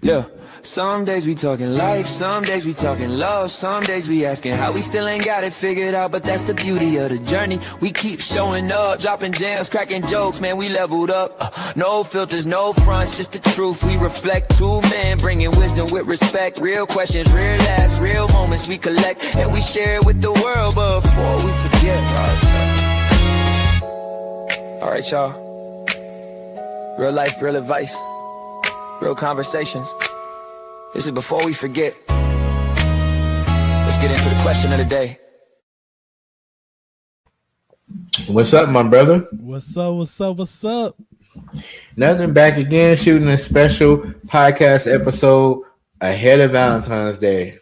Yeah, some days we talking life, some days we talking love, some days we asking how we still ain't got it figured out, but that's the beauty of the journey. We keep showing up, dropping gems, cracking jokes, man, we leveled up. No filters, no fronts, just the truth. We reflect two men, bringing wisdom with respect. Real questions, real laughs, real moments we collect, and we share it with the world before we forget. All right, y'all. Real life, real advice. Real conversations. This is before we forget. Let's get into the question of the day. What's up, my brother? What's up? What's up? What's up? Nothing, back again, shooting a special podcast episode ahead of Valentine's Day,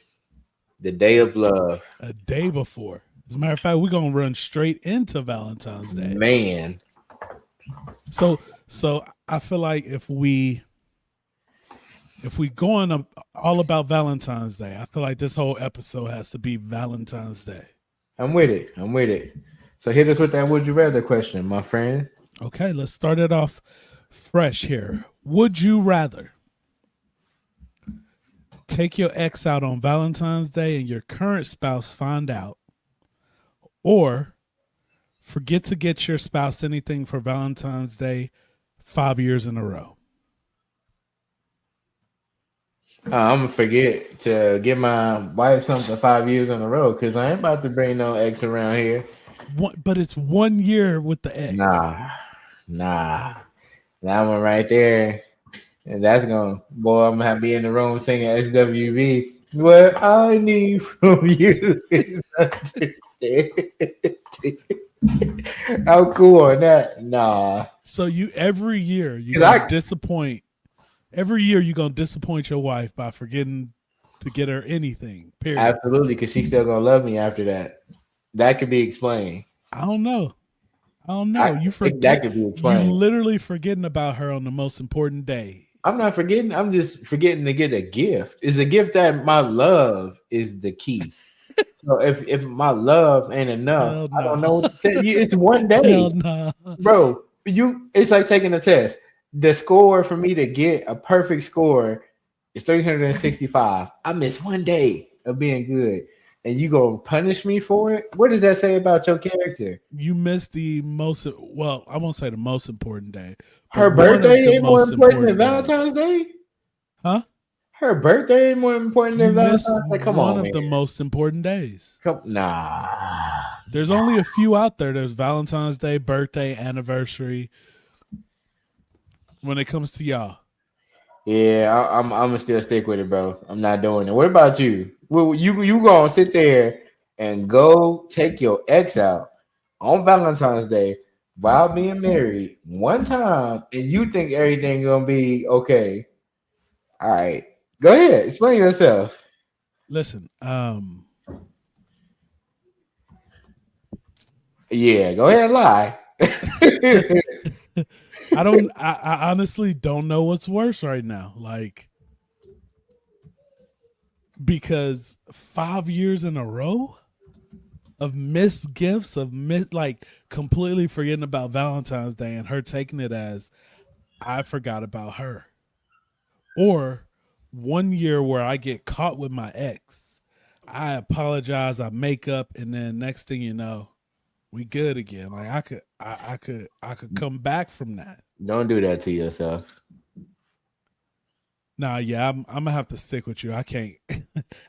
the day of love. A day before. As a matter of fact, we're gonna run straight into Valentine's Day. Man. So I feel like if we go on all about Valentine's Day, I feel like this whole episode has to be Valentine's Day. I'm with it. So hit us with that would you rather question, my friend. Okay, let's start it off fresh here. Would you rather take your ex out on Valentine's Day and your current spouse find out, or forget to get your spouse anything for Valentine's Day 5 years in a row? I'm gonna forget to give my wife something 5 years in a row because I ain't about to bring no ex around here. But it's 1 year with the ex. Nah. That one right there. And that's I'm gonna have to be in the room singing SWV. What I need from you is understanding. How cool on that? Nah. So every year you're gonna disappoint your wife by forgetting to get her anything. Period. Absolutely, because she's still gonna love me after that. That could be explained. I don't know. You forget that could be explained. You literally forgetting about her on the most important day. I'm not forgetting. I'm just forgetting to get a gift. It's a gift that my love is the key. So if my love ain't enough, I don't know what to tell you. It's 1 day, bro. It's like taking a test. The score for me to get a perfect score is 365. I missed 1 day of being good, and you gonna punish me for it? What does that say about your character? You missed the most. Well, I won't say the most important day. Her birthday ain't more important than Valentine's Day, huh? Her birthday ain't more important than Valentine's Day. Come on, one of the most important days. Nah. There's only a few out there. There's Valentine's Day, birthday, anniversary. When it comes to y'all, yeah, I'm gonna still stick with it, bro. I'm not doing it. What about you? Well, you gonna sit there and go take your ex out on Valentine's Day while being married one time, and you think everything gonna be okay? All right, go ahead, explain yourself. Listen, yeah, go ahead and lie. I honestly don't know what's worse right now. Like, because 5 years in a row of missed gifts, like completely forgetting about Valentine's Day and her taking it as I forgot about her. Or 1 year where I get caught with my ex. I apologize, I make up, and then next thing you know, we good again. Like I could come back from that. Don't do that to yourself. Nah, yeah, I'm gonna have to stick with you. I can't.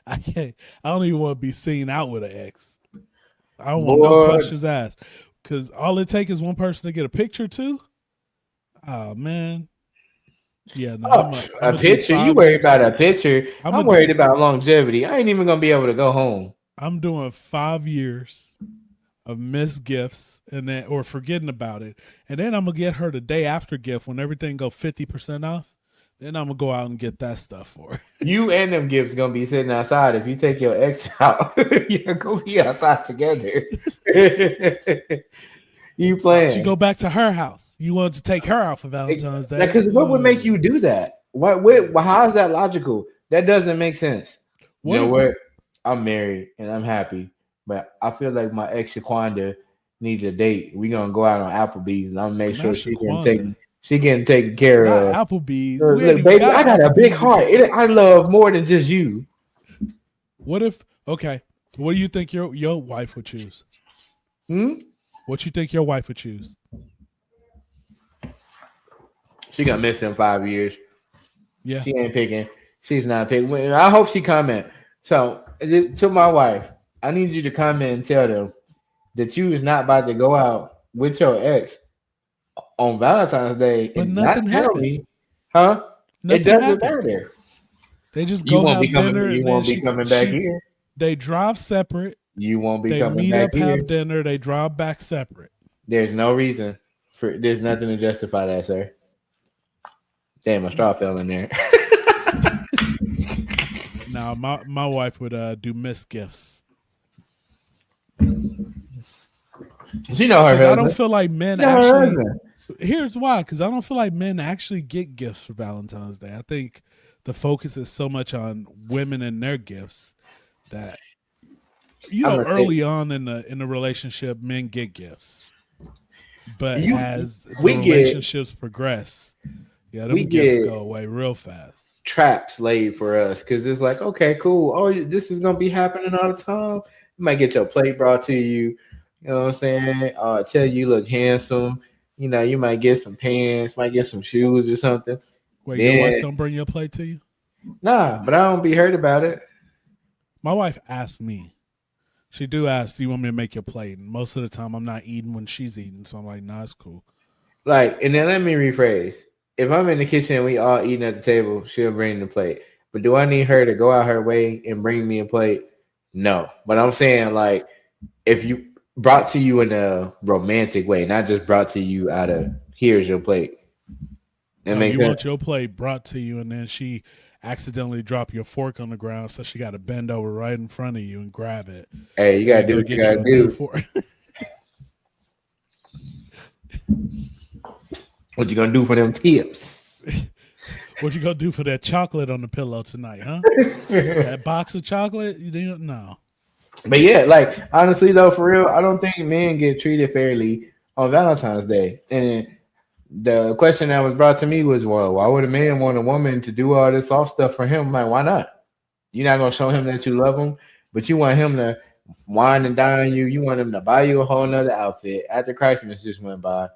I don't even want to be seen out with an ex. I don't want no questions asked. Because all it takes is one person to get a picture too. Oh man. Yeah, no, a picture. You worried about a picture? I'm worried about longevity. I ain't even gonna be able to go home. I'm doing 5 years of missed gifts and then or forgetting about it. And then I'm gonna get her the day after gift when everything go 50% off. Then I'm gonna go out and get that stuff for her. You and them gifts gonna be sitting outside. If you take your ex out, you're gonna be outside together. You playing. You go back to her house. You wanted to take her out for Valentine's Day. Because what would make you do that? What how is that logical? That doesn't make sense. You know what? I'm married and I'm happy. But I feel like my ex Shaquanda needs a date. We're gonna go out on Applebee's and I'm gonna make sure she can She getting taken care Not of. Applebee's. We ain't Look, even baby, I got a big Applebee's heart. accounts. I love more than just you. What if? Okay, what do you think your wife would choose? What you think your wife would choose? She gonna miss in 5 years. Yeah, She ain't picking. She's not picking. I hope she comment. So to my wife, I need you to comment and tell them that you is not about to go out with your ex on Valentine's Day but and not nothing tell happened. me, huh? It Nothing doesn't happened. matter. They just You go won't be have coming. dinner, You and then won't be coming back here. they drive separate. You won't be They coming meet back up, here. have dinner. They drive back separate. There's no reason for. There's nothing to justify that, sir. Damn, a straw fell in there. Now, my wife would do missed gifts. She know her husband. I don't feel like men actually. Here's why, because I don't feel like men actually get gifts for Valentine's Day. I think the focus is so much on women and their gifts that early on in the relationship, men get gifts, but as the relationships progress, them gifts go away real fast. Traps laid for us because it's like, okay, cool. Oh, this is gonna be happening all the time. You might get your plate brought to you. You know what I'm saying? Tell you look handsome. You know, you might get some pants, might get some shoes or something. Wait, your wife don't bring your plate to you? Nah, but I don't be hurt about it. My wife asked me. She do ask, do you want me to make your plate? And most of the time I'm not eating when she's eating. So I'm like, nah, it's cool. Like, and then let me rephrase. If I'm in the kitchen and we all eating at the table, she'll bring the plate. But do I need her to go out her way and bring me a plate? No. But I'm saying, like, if you brought to you in a romantic way, not just brought to you out of here's your plate. That makes sense. You want your plate brought to you, and then she accidentally drop your fork on the ground, so she got to bend over right in front of you and grab it. Hey, you gotta do what you gotta do. What you gonna do for them tips? What you gonna do for that chocolate on the pillow tonight, huh? That box of chocolate? No. But yeah, like honestly though, for real, I don't think men get treated fairly on Valentine's Day. And the question that was brought to me was, well, why would a man want a woman to do all this soft stuff for him? I'm like, why not? You're not gonna show him that you love him, but you want him to wine and dine you. You want him to buy you a whole nother outfit after Christmas just went by.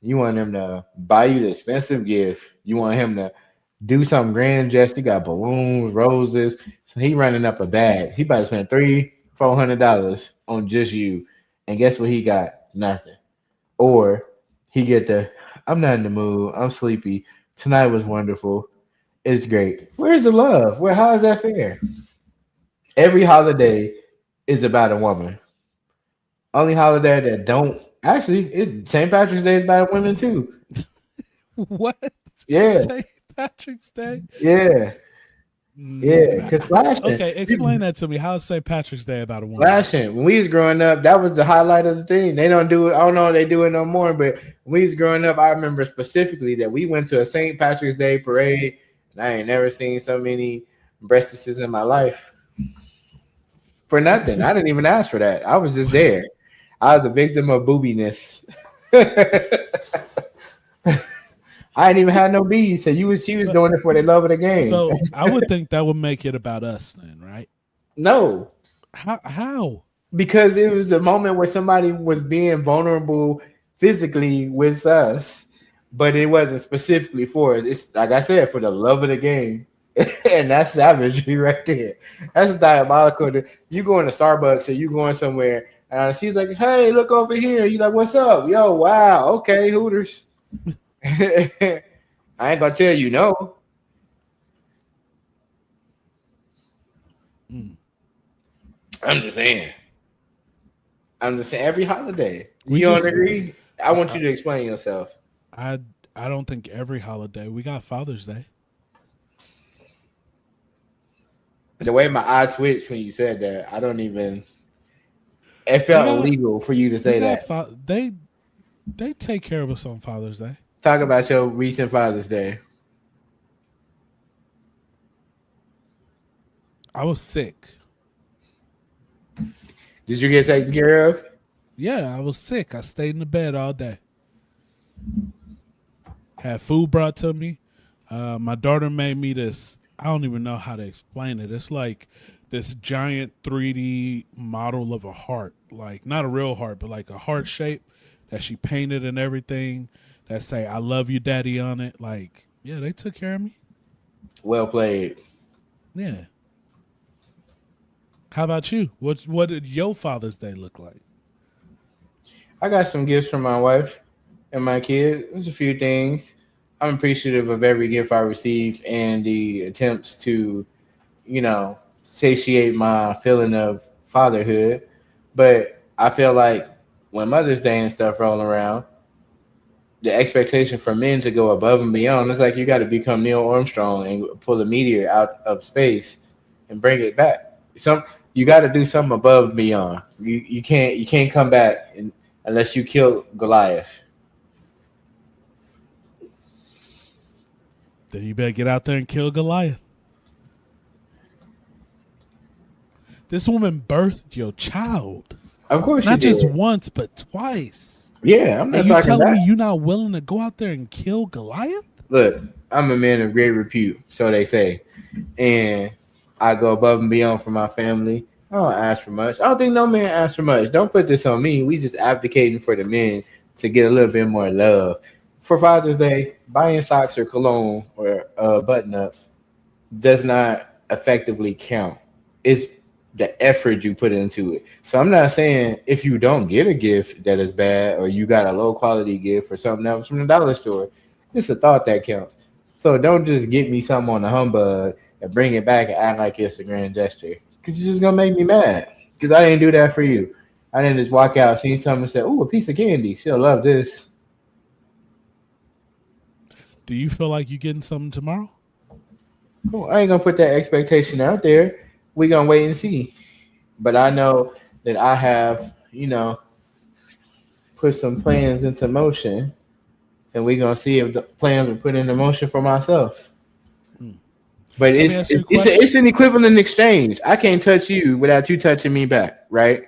You want him to buy you the expensive gift. You want him to do something grand gesture. You got balloons, roses. So he running up a bag. He about to spend $300-$400 on just you. And guess what he got? Nothing. Or he get I'm not in the mood. I'm sleepy. Tonight was wonderful. It's great. Where's the love? How is that fair? Every holiday is about a woman. Only holiday that don't. Actually, St. Patrick's Day is about women too. What? Yeah. St. Patrick's Day? Yeah. Yeah, because flashing. Okay, explain that to me. How is St. Patrick's Day about a woman? Flashing. When we was growing up, that was the highlight of the thing. They don't do it. I don't know if they do it no more, but when we was growing up, I remember specifically that we went to a St. Patrick's Day parade, and I ain't never seen so many breastises in my life. For nothing. I didn't even ask for that. I was just there. I was a victim of boobiness. I didn't even have no bees. So she was doing it for the love of the game. So I would think that would make it about us then, right? No. How? Because it was the moment where somebody was being vulnerable physically with us, but it wasn't specifically for us. It's like I said, for the love of the game. And that's savagery right there. That's diabolical. You going to Starbucks or you going somewhere, and she's like, "Hey, look over here." You like, "What's up?" Yo, wow, okay, Hooters. I ain't gonna tell you no. I'm just saying. Every holiday. You don't agree? I want you to explain yourself. I don't think every holiday. We got Father's Day. The way my eyes switched when you said that, I don't even. It felt illegal for you to say that. They take care of us on Father's Day. Talk about your recent Father's Day. I was sick. Did you get taken care of? Yeah, I was sick. I stayed in the bed all day. had food brought to me. My daughter made me this. I don't even know how to explain it. It's like this giant 3D model of a heart, like not a real heart, but like a heart shape that she painted and everything. That say "I love you, Daddy" on it. Like, yeah, they took care of me. Well played. Yeah. How about you? What did your Father's Day look like? I got some gifts from my wife and my kid. There's a few things. I'm appreciative of every gift I received and the attempts to, satiate my feeling of fatherhood. But I feel like when Mother's Day and stuff roll around, the expectation for men to go above and beyond, it's like you got to become Neil Armstrong and pull a meteor out of space and bring it back. You got to do something above and beyond. You can't come back unless you kill Goliath. Then you better get out there and kill Goliath. This woman birthed your child. Of course, not just once, but twice. Yeah, I'm not and talking you telling about. me you're not willing to go out there and kill Goliath? Look, I'm a man of great repute, so they say, and I go above and beyond for my family. I don't ask for much. I don't think no man asks for much. Don't put this on me. We just advocating for the men to get a little bit more love. For Father's Day, buying socks or cologne or a button up does not effectively count. It's the effort you put into it. So I'm not saying if you don't get a gift that is bad or you got a low quality gift or something else from the dollar store, it's a thought that counts. So don't just get me something on the humbug and bring it back and act like it's a grand gesture. Because you're just going to make me mad. Because I didn't do that for you. I didn't just walk out, see something and say, "Ooh, a piece of candy. She'll love this." Do you feel like you're getting something tomorrow? Cool. I ain't going to put that expectation out there. We're going to wait and see. But I know that I have, put some plans into motion. And we're going to see if the plans are put into motion for myself. But it's an equivalent exchange. I can't touch you without you touching me back, right?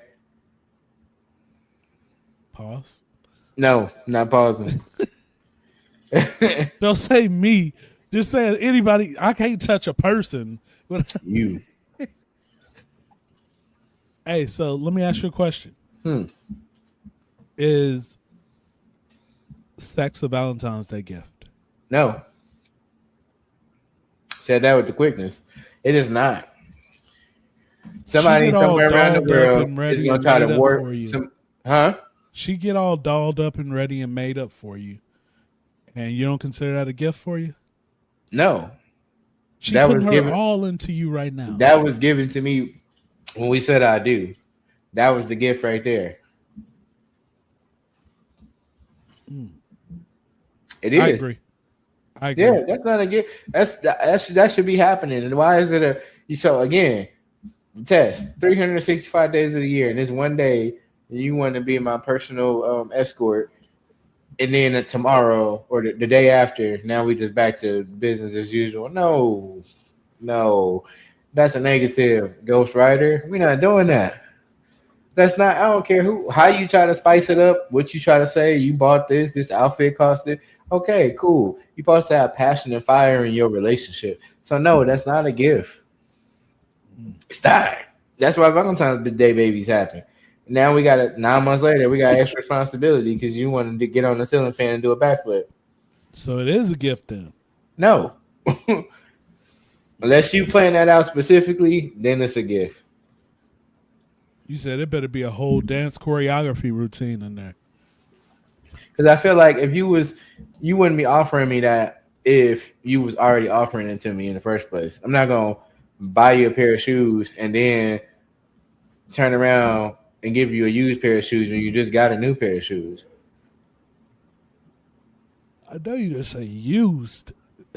Pause. No, not pausing. Don't say me. Just say anybody. I can't touch a person. You. Hey, so let me ask you a question. Is sex a Valentine's Day gift? No. Said that with the quickness. It is not. Somebody somewhere around the world is going to try to work. She get all dolled up and ready and made up for you. And you don't consider that a gift for you? No. She put her all into you right now. That was given to me when we said I do. That was the gift right there. It is. I agree. Yeah, that's not a gift. That should be happening. And why is it so again, test 365 days of the year, and it's one day you want to be my personal escort, and then tomorrow or the day after, now we just back to business as usual. No, that's a negative, Ghost Rider. We're not doing that. That's not. I don't care how you try to spice it up. What you try to say? You bought this outfit cost it. Okay, cool. You're supposed to have passion and fire in your relationship. So no, that's not a gift. It's not. That's why Valentine's Day babies happen. Now we got it 9 months later. We got extra responsibility because you wanted to get on the ceiling fan and do a backflip. So it is a gift then. No. Unless you plan that out specifically, then it's a gift. You said it better be a whole dance choreography routine in there. Because I feel like if you wouldn't be offering me that if you was already offering it to me in the first place. I'm not going to buy you a pair of shoes and then turn around and give you a used pair of shoes when you just got a new pair of shoes. I know you just say used.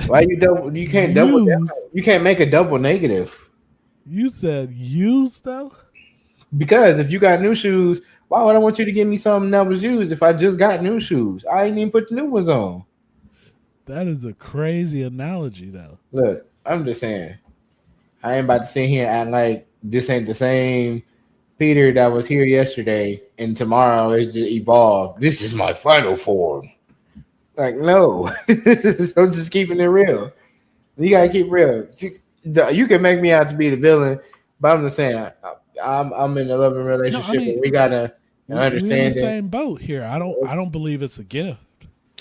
Why you double? You can't double. You can't make a double negative. You said used though? Because if you got new shoes, why would I want you to give me something that was used if I just got new shoes? I ain't even put the new ones on. That is a crazy analogy though. Look, I'm just saying. I ain't about to sit here and act like this ain't the same Peter that was here yesterday and tomorrow it's just evolved. This is my final form. Like, no. I'm just keeping it real. You gotta keep real. See, you can make me out to be the villain, but I'm just saying, I'm in a loving No, I relationship, and mean, we gotta we in the understand it. same boat here. I don't believe it's a gift.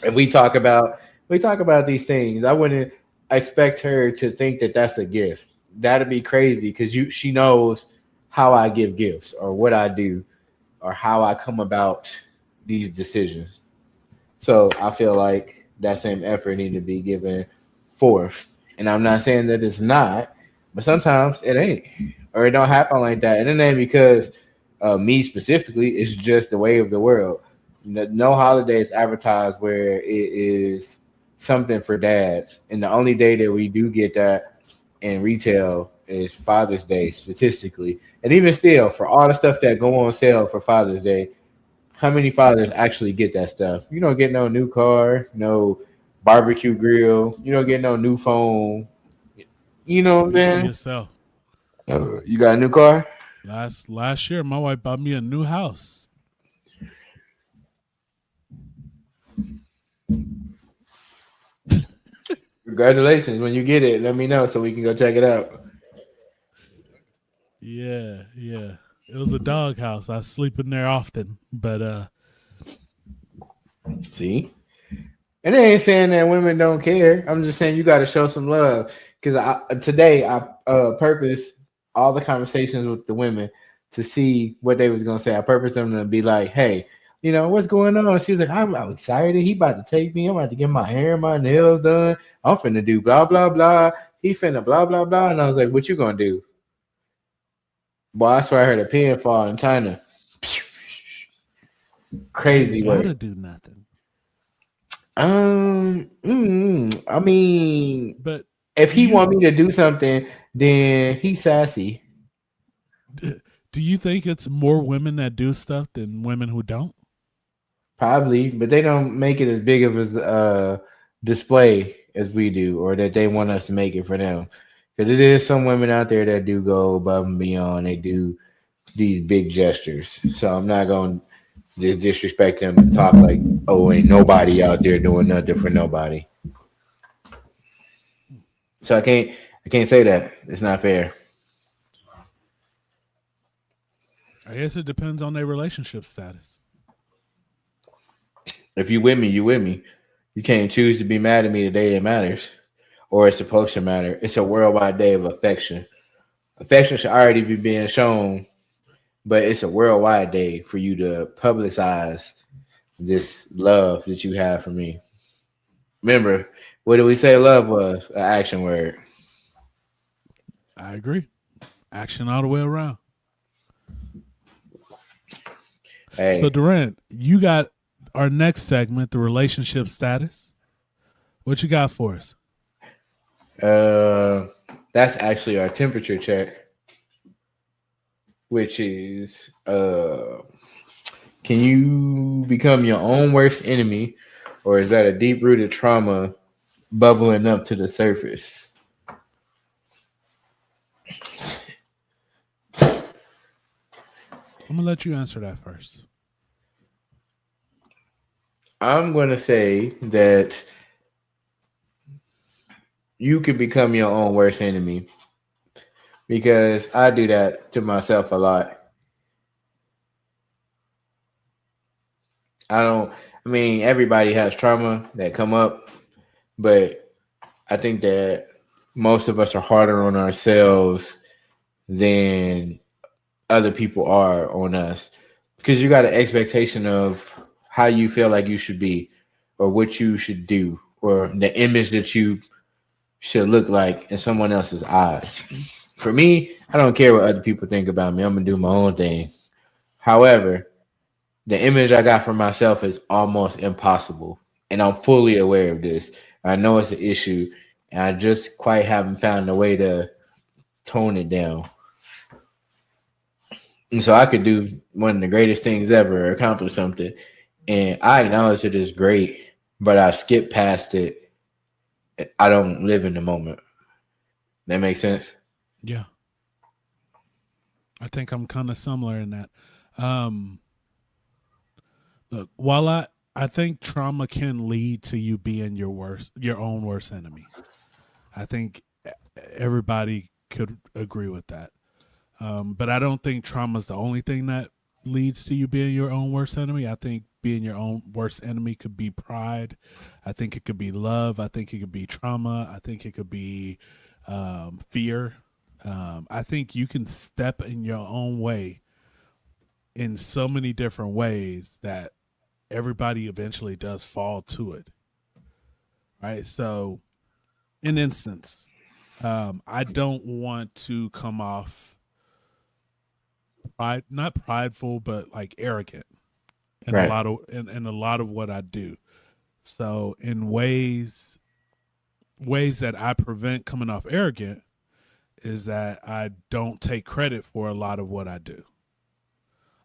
If we talk about these things, I wouldn't expect her to think that that's a gift. That'd be crazy because she knows how I give gifts or what I do or how I come about these decisions. So I feel like that same effort need to be given forth. And I'm not saying that it's not, but sometimes it ain't, or it don't happen like that. And it ain't because me specifically. It's just the way of the world. No holiday is advertised where it is something for dads, and the only day that we do get that in retail is Father's Day statistically. And even still, for all the stuff that go on sale for Father's Day, how many fathers actually get that stuff? You don't get no new car, no barbecue grill. You don't get no new phone. You know what I'm Speak for saying? yourself. You got a new car? Last year, my wife bought me a new house. Congratulations. When you get it, let me know so we can go check it out. Yeah. It was a dog house. I sleep in there often, but See? And I ain't saying that women don't care. I'm just saying you got to show some love. Because today I purpose all the conversations with the women to see what they was gonna say. I purpose them to be like, "Hey, what's going on?" She was like, "I'm excited. He about to take me. I'm about to get my hair and my nails done. I'm finna do blah blah blah. He finna blah blah blah." And I was like, "What you gonna do?" Boy, I swear I heard a pin fall in China. Crazy ain't work. gotta do nothing. I mean, But if do he you want me to do something, then he's sassy. do you think it's more women that do stuff than women who don't? Probably, but they don't make it as big of a display as we do, or that they want us to make it for them. Because it is some women out there that do go above and beyond. They do these big gestures. So I'm not going to just disrespect them and talk like, oh, ain't nobody out there doing nothing for nobody. So I can't say that. It's not fair. I guess it depends on their relationship status. If you with me, you with me. You can't choose to be mad at me the day that matters, or it's supposed to matter. It's a worldwide day of affection. Affection should already be being shown, but it's a worldwide day for you to publicize this love that you have for me. Remember, what did we say love was? An action word. I agree. Action all the way around. So Hey, Durant, you got our next segment, the relationship status. What you got for us? uh, that's actually our temperature check, which is can you become your own worst enemy, or is that a deep rooted trauma bubbling up to the surface? I'm gonna let you answer that first. I'm going to say that you can become your own worst enemy because I do that to myself a lot. I mean, everybody has trauma that come up, but I think that most of us are harder on ourselves than other people are on us because you got an expectation of how you feel like you should be or what you should do or the image that you should look like in someone else's eyes. For me, I don't care what other people think about me. I'm gonna do my own thing. However, the image I got for myself is almost impossible, and I'm fully aware of this. I know it's an issue, and I just quite haven't found a way to tone it down. And so I could do one of the greatest things ever, or accomplish something, and I acknowledge it is great, but I skip past it. I don't live in the moment. That makes sense. Yeah, I think I'm kind of similar in that. Um, Look, while I think trauma can lead to you being your own worst enemy. I think everybody could agree with that. But I don't think trauma is the only thing that leads to you being your own worst enemy. I think being your own worst enemy could be pride. I think it could be love. I think it could be trauma. I think it could be fear. I think you can step in your own way in so many different ways that everybody eventually does fall to it. Right. So, in instance, I don't want to come off not prideful, but like arrogant in Right. in a lot of what I do. So in ways that I prevent coming off arrogant is that I don't take credit for a lot of what I do.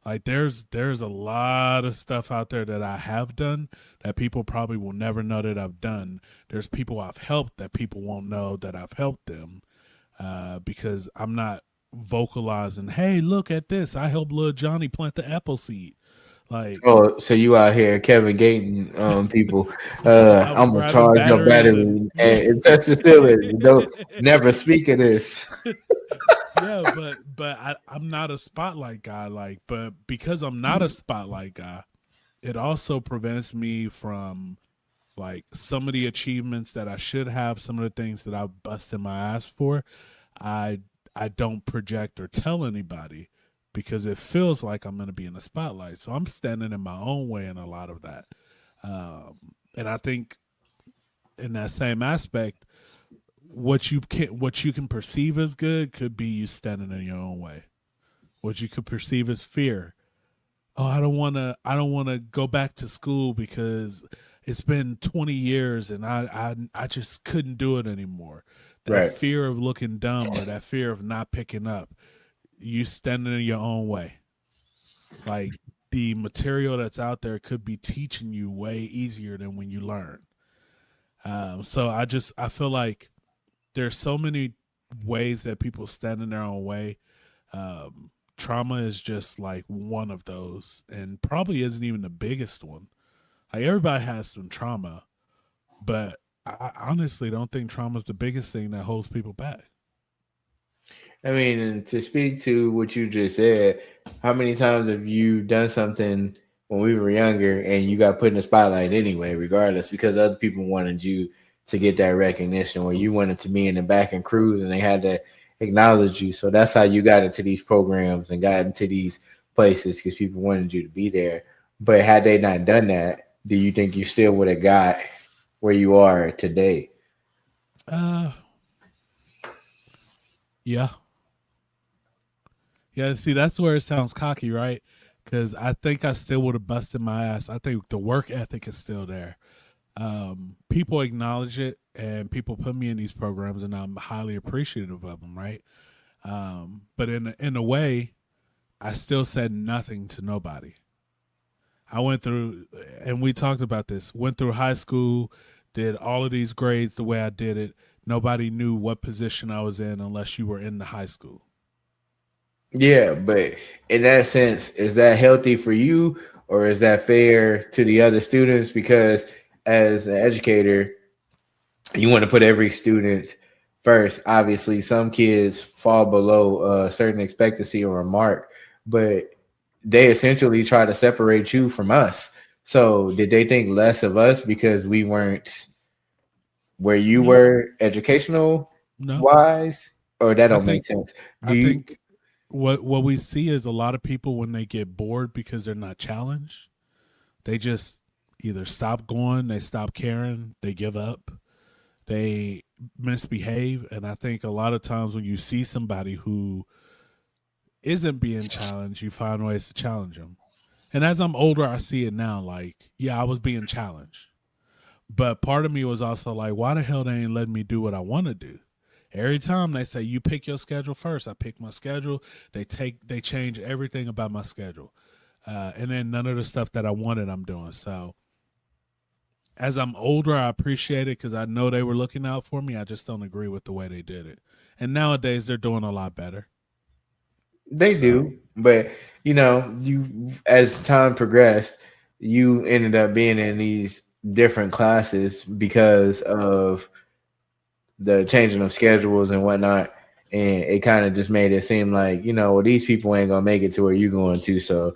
Like there's a lot of stuff out there that I have done that people probably will never know that I've done. There's people I've helped that people won't know that I've helped them because I'm not vocalizing, hey, look at this. I helped little Johnny plant the apple seed. Like, oh, so you out here Kevin Gaten people. I'm I'm gonna grabbing charge your batteries battery and touch the ceiling. Don't never speak of this. Yeah, but I'm not a spotlight guy. Like, but because I'm not a spotlight guy, it also prevents me from like some of the achievements that I should have, some of the things that I busted my ass for. I I don't project or tell anybody because it feels like I'm going to be in the spotlight. So I'm standing in my own way in a lot of that. And I think in that same aspect, what you can perceive as good could be you standing in your own way. What you could perceive as fear. Oh, I don't want to go back to school because it's been 20 years and I just couldn't do it anymore. That Right. fear of looking dumb or that fear of not picking up, you standing in your own way. Like the material that's out there could be teaching you way easier than when you learn. So I feel like there's so many ways that people stand in their own way. Trauma is just like one of those, and probably isn't even the biggest one. Like everybody has some trauma, but I honestly don't think trauma is the biggest thing that holds people back. I mean, and to speak to what you just said, how many times have you done something when we were younger and you got put in the spotlight anyway, regardless, because other people wanted you to get that recognition, or you wanted to be in the back and cruise and they had to acknowledge you. So that's how you got into these programs and got into these places because people wanted you to be there. But had they not done that, do you think you still would have got where you are today? Uh, yeah, yeah. See, that's where it sounds cocky, right? Because I think I still would have busted my ass. I think the work ethic is still there. People acknowledge it, and people put me in these programs, and I'm highly appreciative of them, right? But in a way, I still said nothing to nobody. I went through, and we talked about this. Went through high school, did all of these grades the way I did it. Nobody knew what position I was in unless you were in the high school. Yeah, but in that sense, is that healthy for you or is that fair to the other students? Because as an educator, you want to put every student first. Obviously, some kids fall below a certain expectancy or a mark, but they essentially try to separate you from us. So, did they think less of us because we weren't where you No, were educational no. wise? Or that I don't make think sense? Do I you? think what we see is a lot of people when they get bored because they're not challenged, they just either stop going, they stop caring, they give up, they misbehave. And I think a lot of times when you see somebody who isn't being challenged, you find ways to challenge them. And as I'm older, I see it now. Like, yeah, I was being challenged, but part of me was also like, why the hell they ain't letting me do what I want to do? Every time they say you pick your schedule first, I pick my schedule. They change everything about my schedule, and then none of the stuff that I wanted I'm doing. So as I'm older, I appreciate it because I know they were looking out for me. I just don't agree with the way they did it. And nowadays they're doing a lot better. They So do, but you as time progressed, you ended up being in these different classes because of the changing of schedules and whatnot. And it kind of just made it seem like, well, these people ain't gonna make it to where you're going to, so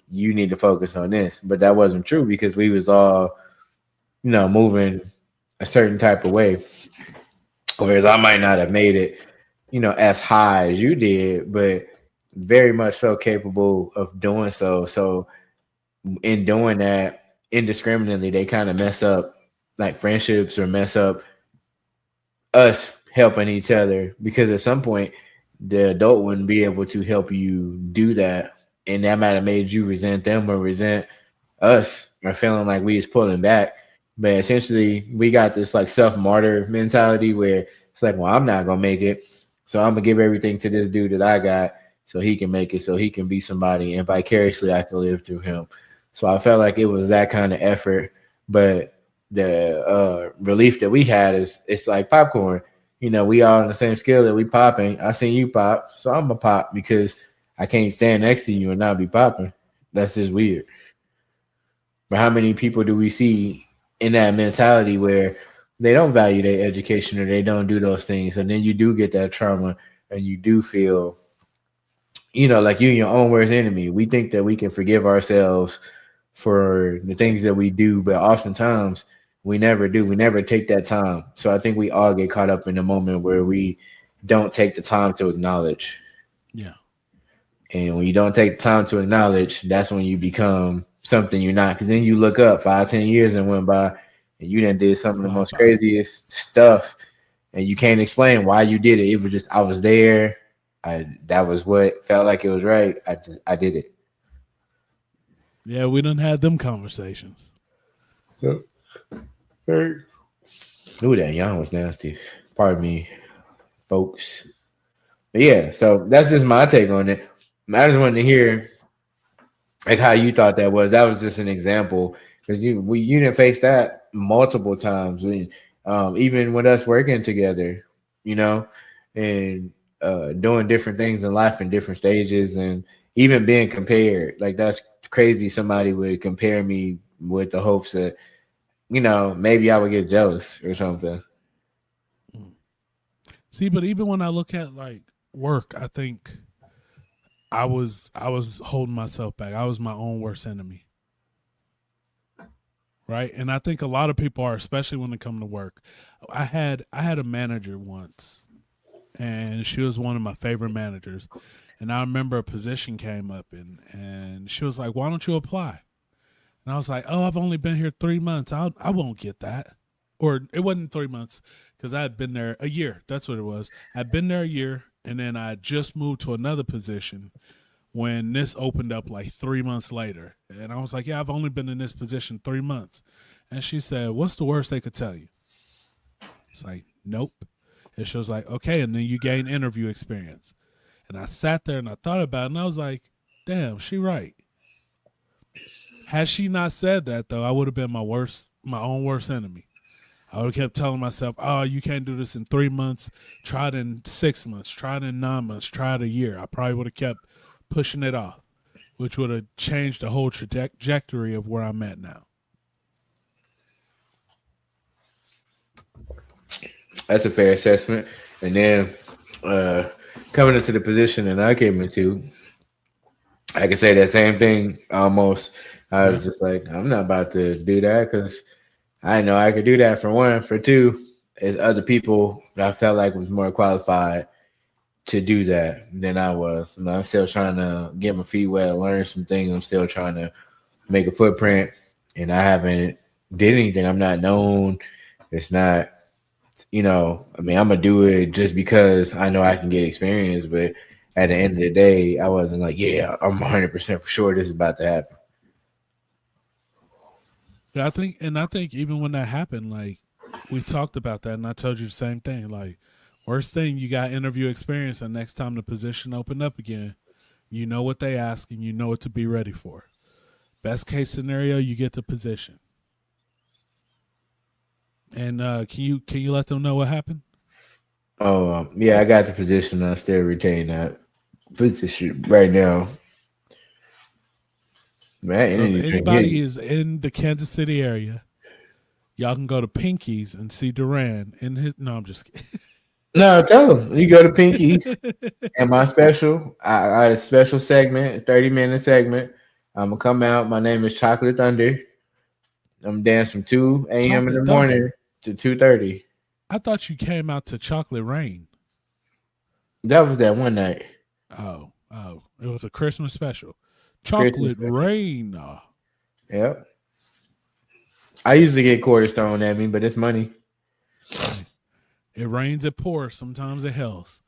you need to focus on this. But that wasn't true because we was all, moving a certain type of way. Whereas I might not have made it, as high as you did, but very much so capable of doing so. So in doing that indiscriminately, they kind of mess up like friendships or mess up us helping each other, because at some point the adult wouldn't be able to help you do that, and that might have made you resent them or resent us or feeling like we was pulling back. But essentially we got this like self-martyr mentality where it's like, well, I'm not gonna make it, so I'm gonna give everything to this dude that I got so he can make it, so he can be somebody, and vicariously I can live through him. So I felt like it was that kind of effort. But the relief that we had is, it's like popcorn. We all on the same scale that we popping. I seen you pop, so I'm a pop because I can't stand next to you and not be popping. That's just weird. But how many people do we see in that mentality where they don't value their education or they don't do those things, and then you do get that trauma and you do feel, like you're your own worst enemy. We think that we can forgive ourselves for the things that we do, but oftentimes we never do. We never take that time. So I think we all get caught up in the moment where we don't take the time to acknowledge. Yeah. And when you don't take the time to acknowledge, that's when you become something you're not. Because then you look up 5-10 years and went by, and you done did some of the most craziest stuff, and you can't explain why you did it. It was just, I was there. That was what felt like it was right. I did it. Yeah, we done had them conversations. Yep. Hey. Ooh, that yawn was nasty. Pardon me, folks. But yeah, so that's just my take on it. I just wanted to hear like how you thought that was. That was just an example, because you didn't face that multiple times. Even with us working together, and doing different things in life in different stages, and even being compared. Like, that's crazy. Somebody would compare me with the hopes that, maybe I would get jealous or something. See, but even when I look at like work, I think I was holding myself back. I was my own worst enemy. Right? And I think a lot of people are, especially when they come to work. I had a manager once, and she was one of my favorite managers. And I remember a position came up, and she was like, "Why don't you apply?" And I was like, "Oh, I've only been here 3 months. I won't get that." Or it wasn't 3 months, because I had been there a year. That's what it was. I'd been there a year, and then I just moved to another position when this opened up like 3 months later. And I was like, "Yeah, I've only been in this position 3 months." And she said, "What's the worst they could tell you?" It's like, "Nope." And she was like, "Okay, and then you gain interview experience." And I sat there and I thought about it, and I was like, damn, she right. Had she not said that, though, I would have been my own worst enemy. I would have kept telling myself, "Oh, you can't do this in 3 months. Try it in 6 months. Try it in 9 months. Try it a year." I probably would have kept pushing it off, which would have changed the whole trajectory of where I'm at now. That's a fair assessment. And then coming into the position that I came into, I can say that same thing almost. I was just like, I'm not about to do that, because I know I could do that, for one. For two, is other people that I felt like was more qualified to do that than I was. I'm still trying to get my feet wet, learn some things. I'm still trying to make a footprint, and I haven't did anything. I'm not known. It's not, I'm gonna do it just because I know I can get experience. But at the end of the day, I wasn't like, yeah, I'm 100% for sure this is about to happen. Yeah, I think even when that happened, like, we talked about that, and I told you the same thing. Like, worst thing, you got interview experience, and next time the position opened up again, you know what they ask and you know what to be ready for. Best case scenario, you get the position. And can you let them know what happened? Oh, yeah, I got the position. I still retain that position right now. Man, So if you drink anybody it. is in the Kansas City area, y'all can go to Pinky's and see Duran in his. No, I'm just kidding. No, tell them you go to Pinky's and my special. I a special segment, 30-minute segment. I'm gonna come out. My name is Chocolate Thunder. I'm dancing from 2 a.m. in the Chocolate morning Thunder. to 2:30. I thought you came out to Chocolate Rain. That was that one night. Oh, it was a Christmas special. Christmas Chocolate special. Rain. Yep. I usually get quarters thrown at me, but it's money. It rains, it pours. Sometimes it hells.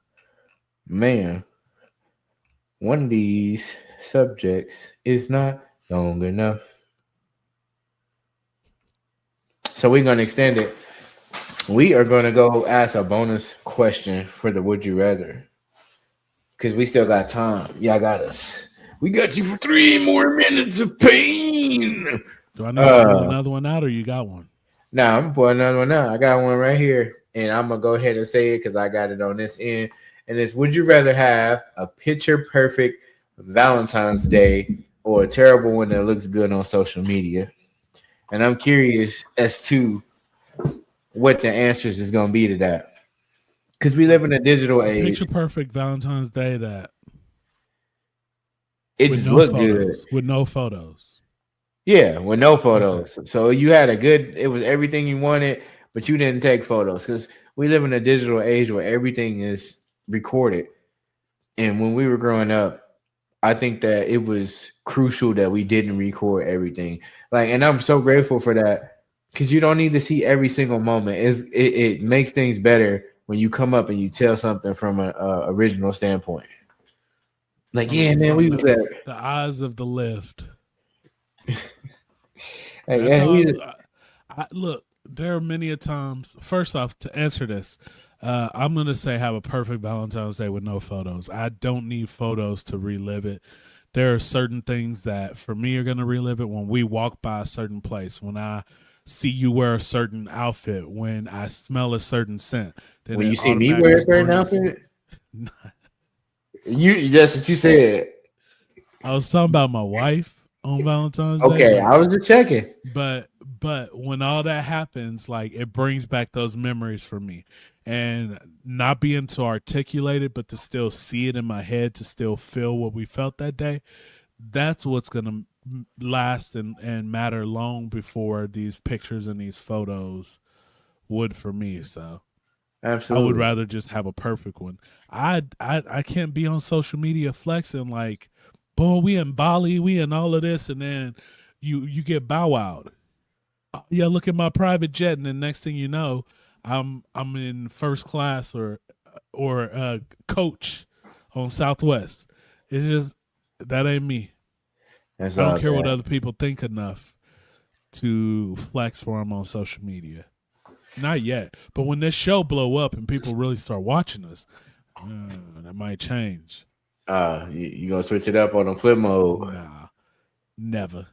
Man, one of these subjects is not long enough. So we're going to extend it. We are going to go ask a bonus question for the Would You Rather. Because we still got time. Y'all got us. We got you for 3 more minutes of pain. Do I need to pull another one out or you got one? Nah, I'm going to pull another one out. I got one right here. And I'm going to go ahead and say it because I got it on this end. And it's, would you rather have a picture perfect Valentine's Day or a terrible one that looks good on social media? And I'm curious as to what the answers is going to be to that. Because we live in a digital age. Picture perfect Valentine's Day that it just looked good. With no photos. Yeah, with no photos. Okay. So you had it was everything you wanted, but you didn't take photos because we live in a digital age where everything is recorded. And when we were growing up, I think that it was crucial that we didn't record everything. And I'm so grateful for that because you don't need to see every single moment. It makes things better when you come up and you tell something from an original standpoint. Yeah, man, we was there. The eyes of the lift. Look, there are many a times. First off, to answer this, I'm going to say have a perfect Valentine's Day with no photos. I don't need photos to relive it. There are certain things that for me are going to relive it when we walk by a certain place, when I see you wear a certain outfit, when I smell a certain scent. Then when you see me wear a certain outfit? That's what you said. I was talking about my wife on Valentine's Day. Okay, I was just checking. But when all that happens, it brings back those memories for me. And not being to articulate it, but to still see it in my head, to still feel what we felt that day, that's what's going to last and matter long before these pictures and these photos would for me. So absolutely, I would rather just have a perfect one. I can't be on social media flexing boy, we in Bali, we in all of this, and then you get bow wowed. Yeah, look at my private jet, and the next thing you know, I'm in first class or coach on Southwest. It's just that ain't me. I don't care what other people think enough to flex for them on social media. Not yet, but when this show blow up and people really start watching us, that might change. You gonna switch it up on the flip mode? Nah, never.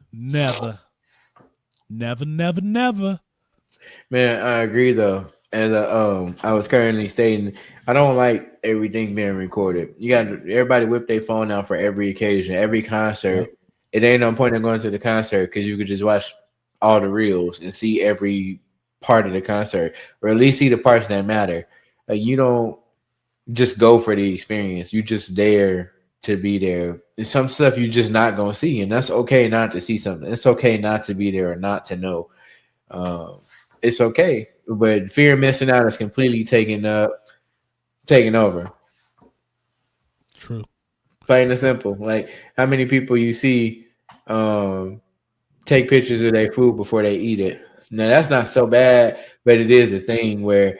Man, I agree though. As I was currently stating, I don't like everything being recorded. You got everybody whip their phone out for every occasion, every concert. Yep. It ain't no point in going to the concert because you could just watch all the reels and see every part of the concert, or at least see the parts that matter. You don't just go for the experience. You just there to be there. And some stuff you just not gonna see, and that's okay not to see something. It's okay not to be there or not to know. It's okay, but fear of missing out is completely taking over. True. Plain and simple. How many people you see take pictures of their food before they eat it? Now that's not so bad, but it is a thing where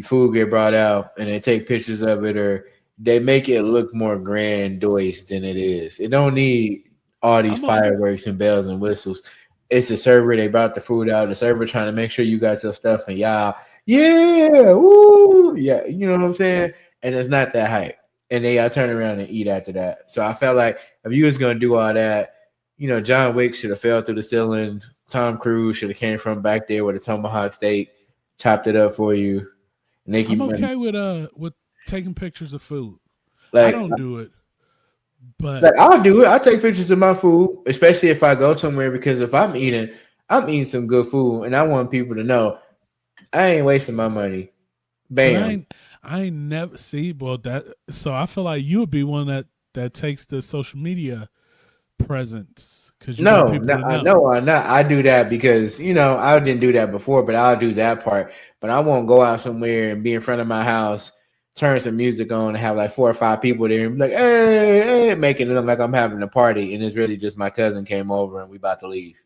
food get brought out and they take pictures of it, or they make it look more grandiose than it is. It don't need all these fireworks and bells and whistles. It's the server. They brought the food out. The server trying to make sure you got your stuff, and y'all, yeah, woo, yeah, you know what I'm saying? And it's not that hype. And they all turn around and eat after that. So I felt like if you was gonna do all that, John Wick should have fell through the ceiling. Tom Cruise should have came from back there with a tomahawk steak, chopped it up for you. I'm okay with taking pictures of food. I don't do it, But like I'll do it. I'll take pictures of my food, especially if I go somewhere, because if I'm eating some good food, and I want people to know I ain't wasting my money. but Bam. I ain't never see. Well, that so I feel like you would be one that takes the social media presence because you want No, people no, to know. no, I'm not. I do that because I didn't do that before, but I'll do that part. But I won't go out somewhere and be in front of my house, turn some music on, and have like 4 or 5 people there and be like, "Hey, hey," making it look like I'm having a party, and it's really just my cousin came over and we about to leave.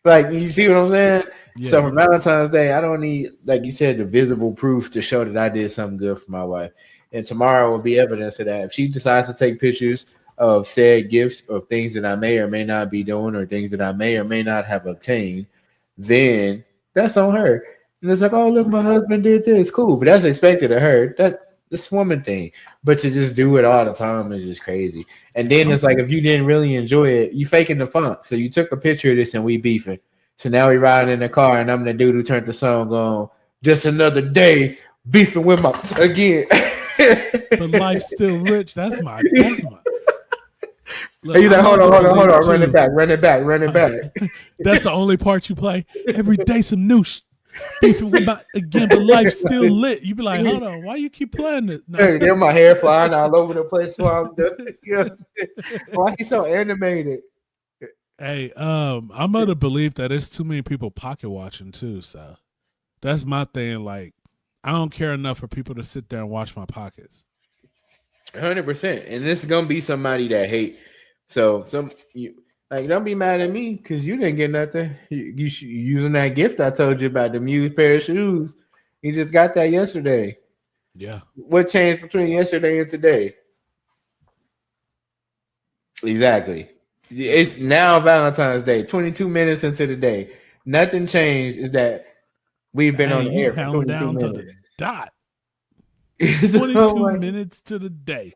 Like, you see what I'm saying? Yeah, So for Valentine's Day, I don't need, like you said, the visible proof to show that I did something good for my wife. And tomorrow will be evidence of that. If she decides to take pictures of said gifts or things that I may or may not be doing or things that I may or may not have obtained, then that's on her. And it's like, oh, look, my husband did this. Cool. But that's expected of her. That's this woman thing. But to just do it all the time is just crazy. And then it's like, if you didn't really enjoy it, you faking the funk. So you took a picture of this and we beefing. So now we riding in the car and I'm the dude who turned the song on. Just another day beefing with my again. but life's still rich. That's my. Look, He's like, hold on, too, run it back. That's the only part you play. Every day some new beefing about again, but life's still lit. You be like, hold on, why you keep playing it? No. Hey, then my hair flying all over the place while I'm done. Why he so animated? Hey, I'm of the belief that there's too many people pocket watching too. So that's my thing. Like, I don't care enough for people to sit there and watch my pockets. 100%. And this is gonna be somebody that hate. So don't be mad at me because you didn't get nothing. You using that gift I told you about, the used pair of shoes. You just got that yesterday. Yeah. What changed between yesterday and today? Exactly. It's now Valentine's Day, 22 minutes into the day. Nothing changed. Is that we've been on the air for 22 down minutes. to the dot. So 22 minutes to the day.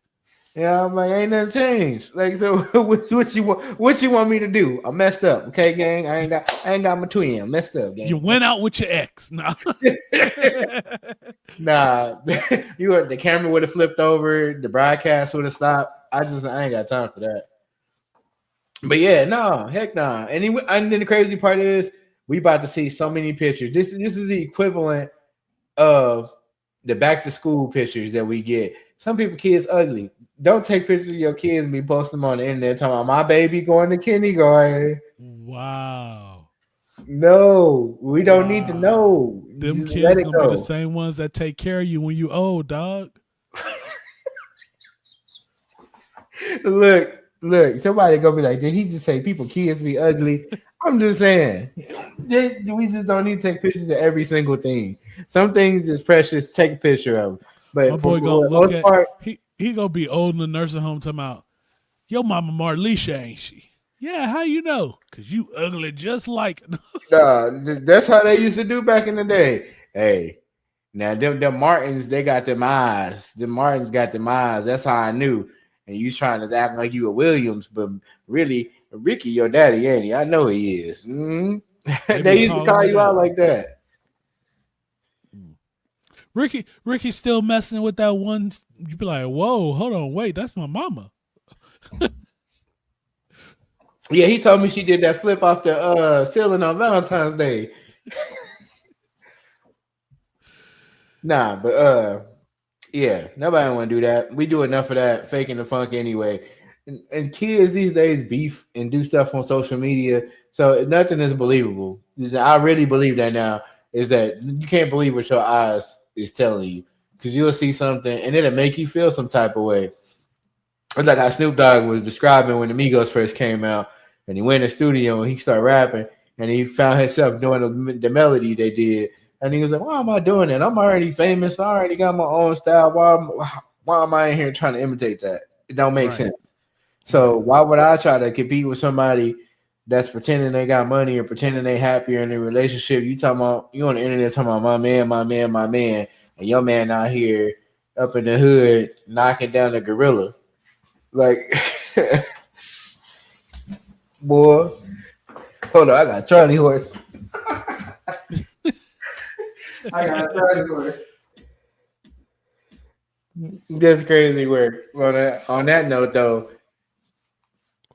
Yeah, I'm like, ain't nothing changed. Like, so what you want? What you want me to do? I messed up, okay, gang. I ain't got my twin. I messed up, gang. You went out with your ex. No. Nah, the camera would have flipped over. The broadcast would have stopped. I ain't got time for that. But yeah, no, heck nah. And then the crazy part is we about to see so many pictures. This is the equivalent of the back to school pictures that we get. Some people kids ugly. Don't take pictures of your kids and be posting them on the internet talking about my baby going to kindergarten. Wow. No, we don't need to know. Them Just kids gonna be the same ones that take care of you when you old, dog. Look, somebody gonna be like, did he just say people kids be ugly? I'm just saying, we just don't need to take pictures of every single thing. Some things is precious, take a picture of them. But my boy gonna look at he gonna be old in the nursing home talking about, your mama Marlisha, ain't she? Yeah, how you know? Cause you ugly just like Nah, that's how they used to do back in the day. Hey, now them Martins, they got them eyes. The Martins got them eyes. That's how I knew. And you trying to act like you a Williams, but really, Ricky, your daddy, ain't he? I know he is. Mm-hmm. They used to call you out like that. Ricky still messing with that one. You be like, whoa, hold on, wait, that's my mama. Yeah, he told me she did that flip off the ceiling on Valentine's Day. Nah, but yeah, nobody want to do that. We do enough of that faking the funk anyway. And kids these days beef and do stuff on social media, so nothing is believable. I really believe that now, is that you can't believe what your eyes is telling you, because you'll see something and it'll make you feel some type of way. It's like how Snoop Dogg was describing when the Migos first came out, and he went in the studio and he started rapping, and he found himself doing the melody they did, and he was like, "Why am I doing that? I'm already famous. I already got my own style. Why am I in here trying to imitate that? It don't make sense. So why would I try to compete with somebody that's pretending they got money or pretending they happier in their relationship? You talking about, you on the internet talking about my man, and your man out here up in the hood knocking down a gorilla. Like, boy, hold on, I got Charlie horse. That's crazy work. On that note, though,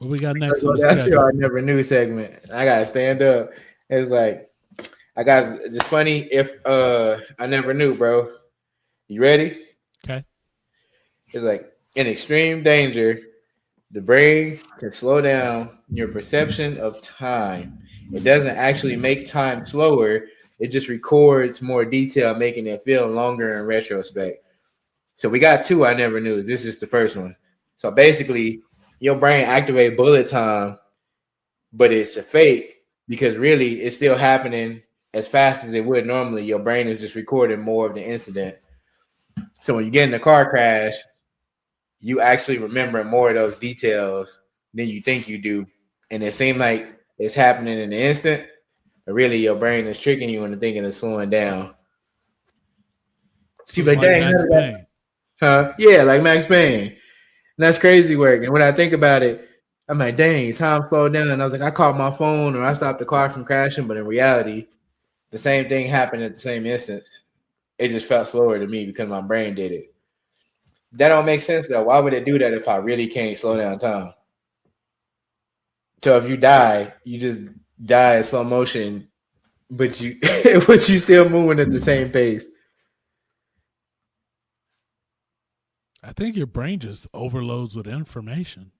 What we got next on the that's your schedule? I never knew segment. I gotta stand up. It's like I got. It's funny if I never knew, bro. You ready? Okay. It's like in extreme danger, the brain can slow down your perception of time. It doesn't actually make time slower. It just records more detail, making it feel longer in retrospect. So we got two I never knew. This is the first one. So basically, your brain activate bullet time, but it's a fake because really it's still happening as fast as it would normally. Your brain is just recording more of the incident. So when you get in a car crash, you actually remember more of those details than you think you do. And it seems like it's happening in the instant, but really your brain is tricking you into thinking it's slowing down. So She's it's like, like dang, Max Payne. huh? Yeah, like Max Payne. And that's crazy work. And when I think about it, I'm like, dang, time slowed down. And I was like, I caught my phone or I stopped the car from crashing. But in reality, the same thing happened at the same instance. It just felt slower to me because my brain did it. That don't make sense though. Why would it do that if I really can't slow down time? So if you die, you just die in slow motion, but you but you still moving at the same pace. I think your brain just overloads with information.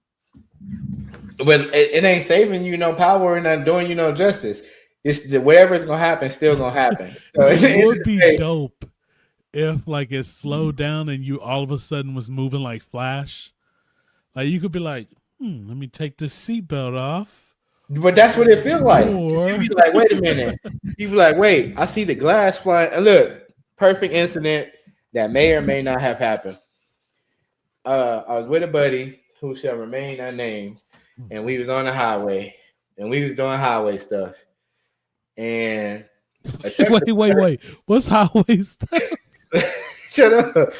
But it ain't saving you no power and not doing you no justice. It's whatever's gonna happen, still gonna happen. So It would be dope if like it slowed down and you all of a sudden was moving like Flash. Like you could be like, let me take this seatbelt off. But that's what it feels like. Or You be like, wait a minute. You be like, wait, I see the glass flying. And look, perfect incident that may or may not have happened. I was with a buddy who shall remain unnamed, and we was on the highway, and we was doing highway stuff. And wait. What's highway stuff? Shut up.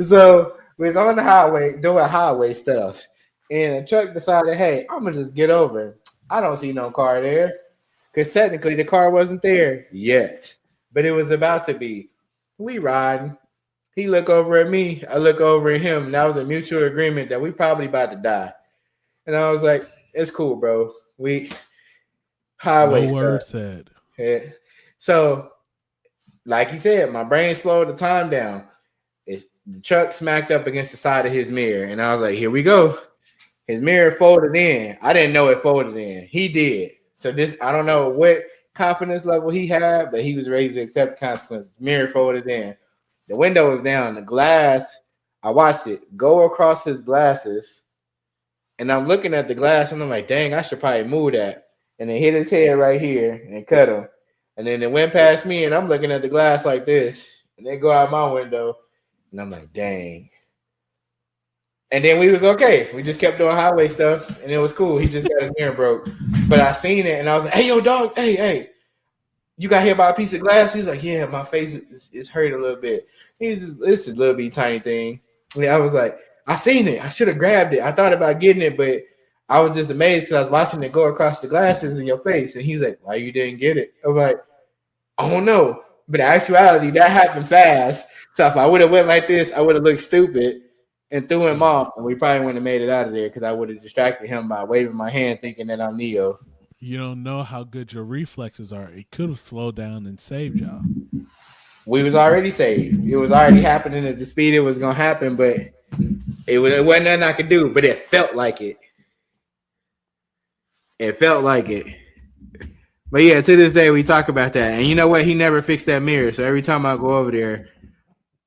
So we was on the highway doing highway stuff. And a truck decided, hey, I'm gonna just get over. I don't see no car there. Because technically the car wasn't there yet. But it was about to be. We riding. He look over at me. I look over at him. And that was a mutual agreement that we probably about to die. And I was like, it's cool, bro. We highway no word stuff. said. Yeah. So, like he said, my brain slowed the time down. The truck smacked up against the side of his mirror. And I was like, here we go. His mirror folded in. I didn't know it folded in. He did. So I don't know what confidence level he had, but he was ready to accept the consequences. Mirror folded in. The window was down. The glass, I watched it go across his glasses. And I'm looking at the glass and I'm like, dang, I should probably move that. And it hit his head right here and cut him. And then it went past me and I'm looking at the glass like this. And they go out my window. And I'm like, dang. And then we was okay. We just kept doing highway stuff, and it was cool. He just got his mirror broke. But I seen it, and I was like, hey, yo, dog, hey, you got hit by a piece of glass? He was like, yeah, my face is hurt a little bit. It's a little bit tiny thing. Yeah, I was like, I seen it. I should have grabbed it. I thought about getting it, but I was just amazed because I was watching it go across the glasses in your face. And he was like, why you didn't get it? I'm like, I don't know. But in actuality, that happened fast. So if I would have went like this, I would have looked stupid and threw him off, and we probably wouldn't have made it out of there because I would have distracted him by waving my hand thinking that I'm Neo. You don't know how good your reflexes are. It could have slowed down and saved y'all. We was already saved. It was already happening at the speed it was going to happen, but it wasn't nothing I could do, but it felt like it. It felt like it. But yeah, to this day, we talk about that. And you know what? He never fixed that mirror. So every time I go over there,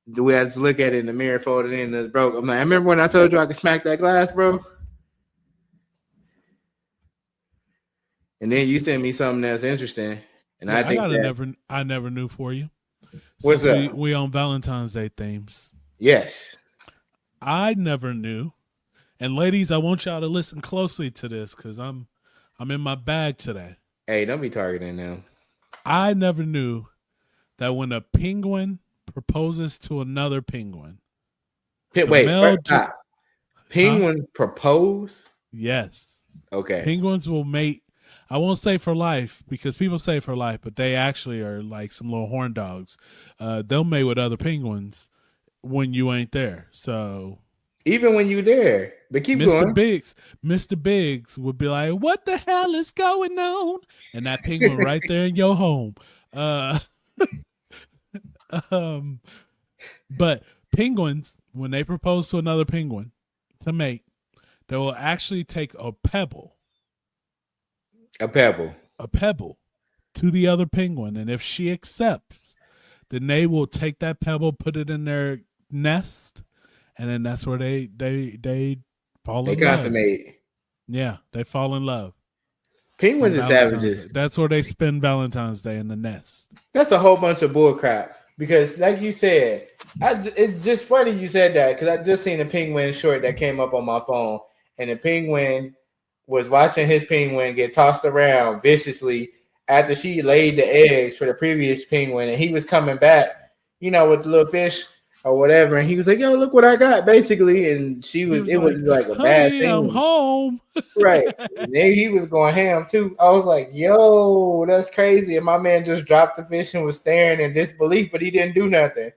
we had to look at it in the mirror, folded in, and it's broke. I'm like, I remember when I told you I could smack that glass, bro? And then you sent me something that's interesting. And yeah, I think I never knew for you. What's up? We on Valentine's Day themes. Yes. I never knew. And ladies, I want y'all to listen closely to this because I'm in my bag today. Hey, don't be targeting them. I never knew that when a penguin proposes to another penguin. Stop. Penguin propose? Yes. Okay. Penguins will mate. I won't say for life because people say for life, but they actually are like some little horn dogs. They'll mate with other penguins when you ain't there. So even when you there, but keep going. Mr. Biggs would be like, "What the hell is going on?" And that penguin right there in your home. But penguins, when they propose to another penguin to mate, they will actually take a pebble to the other penguin, and if she accepts, then they will take that pebble, put it in their nest, and then that's where they fall in love. They consummate. Yeah, they fall in love. Penguins are savages. That's where they spend Valentine's Day, in the nest. That's a whole bunch of bull crap. Because, like you said, it's just funny you said that, because I just seen a penguin short that came up on my phone, and the penguin was watching his penguin get tossed around viciously after she laid the eggs for the previous penguin, and he was coming back, with the little fish or whatever, and he was like, "Yo, look what I got," basically, and it was like a bad thing. I'm home. Right. And then he was going ham too. I was like, "Yo, that's crazy." And my man just dropped the fish and was staring in disbelief, but he didn't do nothing.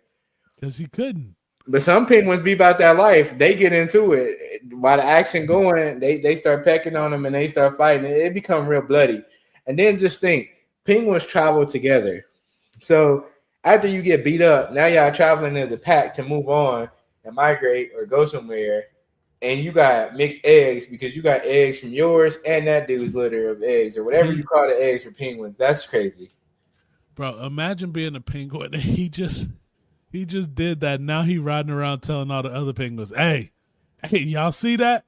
Because he couldn't. But some penguins be about that life. They get into it. While the action going, they start pecking on them and they start fighting. It become real bloody. And then just think, penguins travel together. So after you get beat up, now y'all traveling as a pack to move on and migrate or go somewhere. And you got mixed eggs because you got eggs from yours and that dude's litter of eggs or whatever you call the eggs for penguins. That's crazy. Bro, imagine being a penguin and he just did that. Now he riding around telling all the other penguins, hey, y'all see that?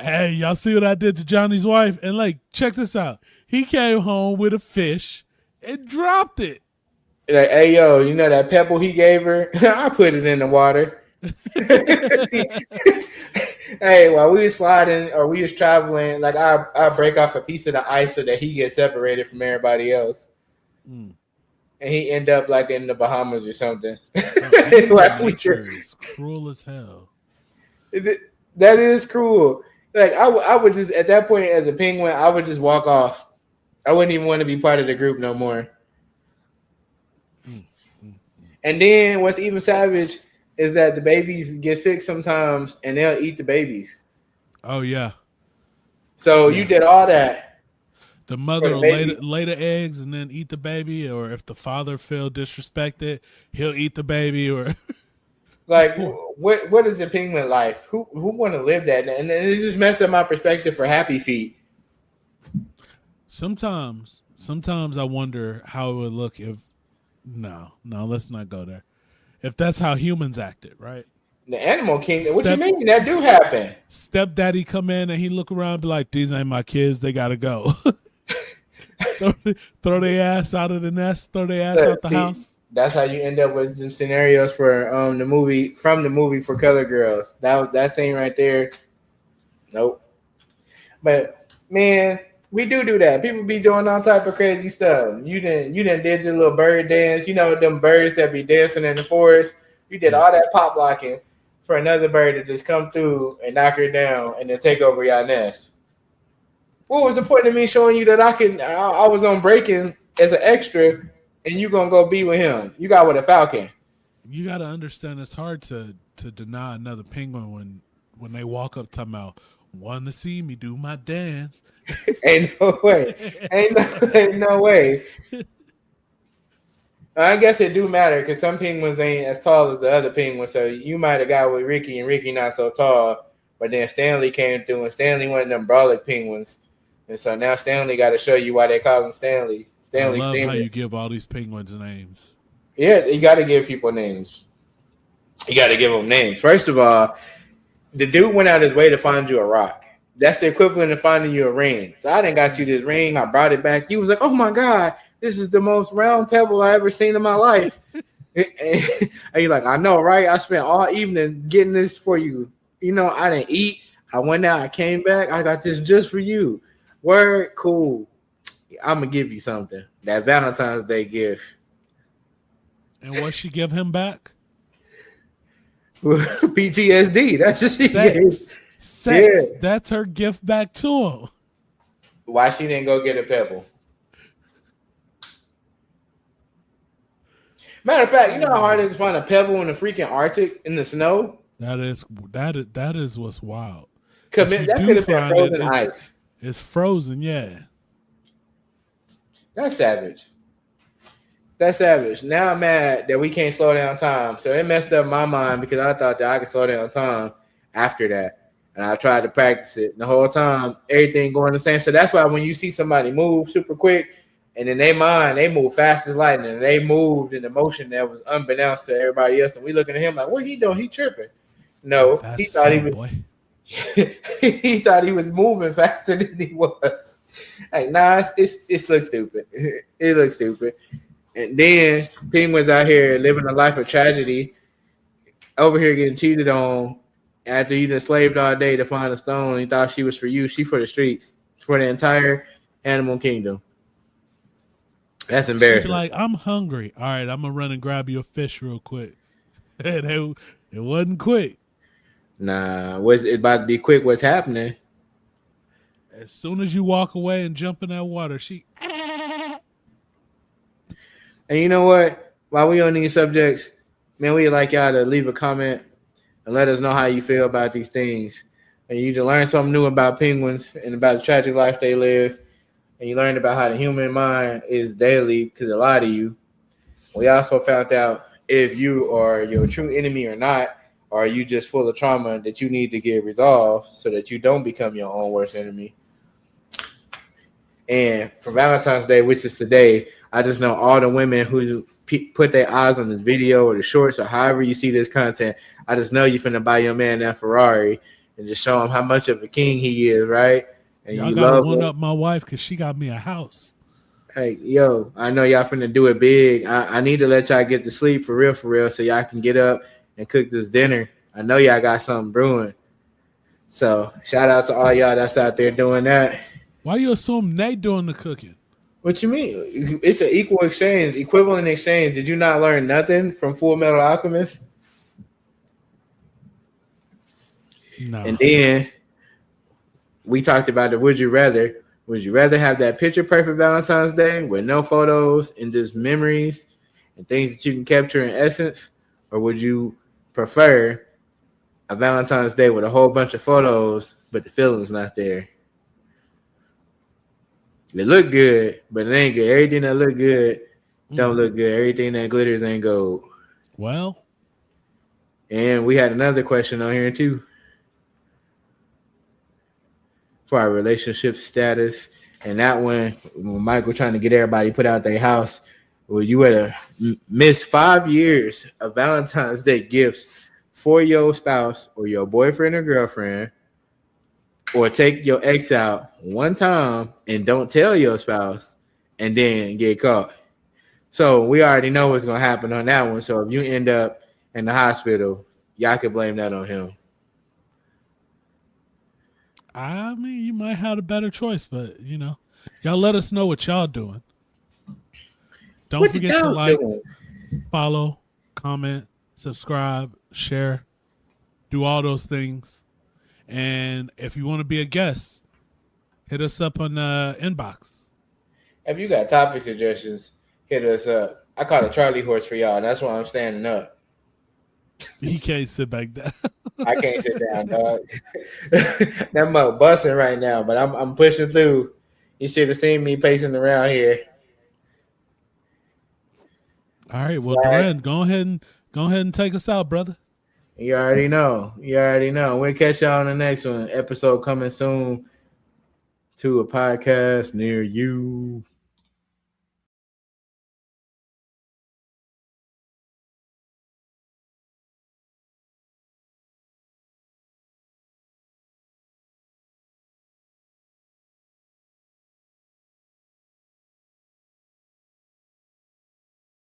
Hey, y'all see what I did to Johnny's wife? And like, check this out. He came home with a fish and dropped it. Like, hey, yo, that pebble he gave her? I put it in the water. Hey, while we was sliding or we was traveling, like I break off a piece of the ice so that he gets separated from everybody else. And he end up like in the Bahamas or something. Like, nature is cruel as hell. That is cruel. Like I would just at that point as a penguin, I would just walk off. I wouldn't even want to be part of the group no more. And then what's even savage is that the babies get sick sometimes and they'll eat the babies. Oh yeah. So you did all that. The mother will lay the eggs and then eat the baby, or if the father feel disrespected, he'll eat the baby. Or like, what is a penguin life? Who want to live that? And it just messed up my perspective for Happy Feet. Sometimes I wonder how it would look if no, let's not go there. If that's how humans acted, right? The animal kingdom. What you mean? That do happen. Stepdaddy come in and he look around and be like, "These ain't my kids. They gotta go." throw their ass out of the nest. Throw their ass out the house. That's how you end up with some scenarios for the movie for Color Girls. That scene right there. Nope. But man, we do that. People be doing all type of crazy stuff. You didn't did your little bird dance. Them birds that be dancing in the forest. You did all that pop locking for another bird to just come through and knock her down and then take over your nest. What was the point of me showing you that I was on breaking as an extra and you gonna go be with him? You got with a falcon. You gotta understand it's hard to deny another penguin when they walk up talking about want to see me do my dance. Ain't no way. Ain't no way. I guess it do matter because some penguins ain't as tall as the other penguins. So you might have got with Ricky and Ricky not so tall, but then Stanley came through and Stanley one of them brolic penguins. And so now Stanley got to show you why they call him Stanley. I love how you give all these penguins names. Yeah, you got to give people names. You got to give them names. First of all, the dude went out his way to find you a rock. That's the equivalent of finding you a ring. So I done got you this ring. I brought it back. You was like, oh, my God, this is the most round pebble I ever seen in my life. And you're like, I know, right? I spent all evening getting this for you. I didn't eat. I went out. I came back. I got this just for you. Word, cool. I'm going to give you something. That Valentine's Day gift. And what she give him back? PTSD. That's just sex. Yeah. That's her gift back to him. Why she didn't go get a pebble? Matter of fact, you know how hard it is to find a pebble in the freaking Arctic in the snow? That is what's wild. That could have been frozen ice. It's frozen, yeah. That's savage. That's savage. Now I'm mad that we can't slow down time. So it messed up my mind because I thought that I could slow down time after that. And I tried to practice it. And the whole time, everything going the same. So that's why when you see somebody move super quick, and in their mind, they move fast as lightning. And they moved in a motion that was unbeknownst to everybody else. And we looking at him like, what he doing? He tripping. No, he thought he was he thought he was moving faster than he was. Like, nah, it looks stupid. It looks stupid. And then Penguin's out here living a life of tragedy, over here getting cheated on after you just slaved all day to find a stone. And he thought she was for you. She for the streets, for the entire animal kingdom. That's embarrassing. She's like, I'm hungry. All right, I'm gonna run and grab you a fish real quick. And it wasn't quick. Nah, was it about to be quick? What's happening? As soon as you walk away and jump in that water, she. And you know what? While we on these subjects, man, we'd like y'all to leave a comment and let us know how you feel about these things. And you to learn something new about penguins and about the tragic life they live. And you learn about how the human mind is daily because a lot of you. We also found out if you are your true enemy or not, or are you just full of trauma that you need to get resolved so that you don't become your own worst enemy. And for Valentine's Day, which is today, I just know all the women who put their eyes on this video or the shorts or however you see this content, I just know you're finna buy your man that Ferrari and just show him how much of a king he is, right? And y'all gotta one up my wife because she got me a house. Hey, yo, I know y'all finna do it big. I need to let y'all get to sleep for real, so y'all can get up and cook this dinner. I know y'all got something brewing. So shout out to all y'all that's out there doing that. Why you assume Nate doing the cooking? What you mean? It's an equal exchange, equivalent exchange. Did you not learn nothing from Full Metal Alchemist? No. And then we talked about the would you rather. Would you rather have that picture perfect Valentine's Day with no photos and just memories and things that you can capture in essence? Or would you prefer a Valentine's Day with a whole bunch of photos, but the feeling's not there? It look good, but it ain't good. Everything that look good don't look good. Everything that glitters ain't gold. Well. And we had another question on here too. For our relationship status. And that one, when Michael trying to get everybody put out their house, well, you would have missed 5 years of Valentine's Day gifts for your spouse or your boyfriend or girlfriend, or take your ex out one time and don't tell your spouse and then get caught. So we already know what's going to happen on that one. So if you end up in the hospital, y'all can blame that on him. I mean, you might have a better choice, but, you know, y'all let us know what y'all doing. Don't forget to like, follow, comment, subscribe, share, do all those things. And if you want to be a guest, hit us up on the inbox. If you got topic suggestions, hit us up. I call it Charlie horse for y'all. That's why I'm standing up. He can't sit back down. I can't sit down, dog. That mug busting right now, but I'm pushing through. You should have seen me pacing around here. All right, well, Duran, go ahead and take us out, brother. You already know. We'll catch y'all on the next one. Episode coming soon to a podcast near you.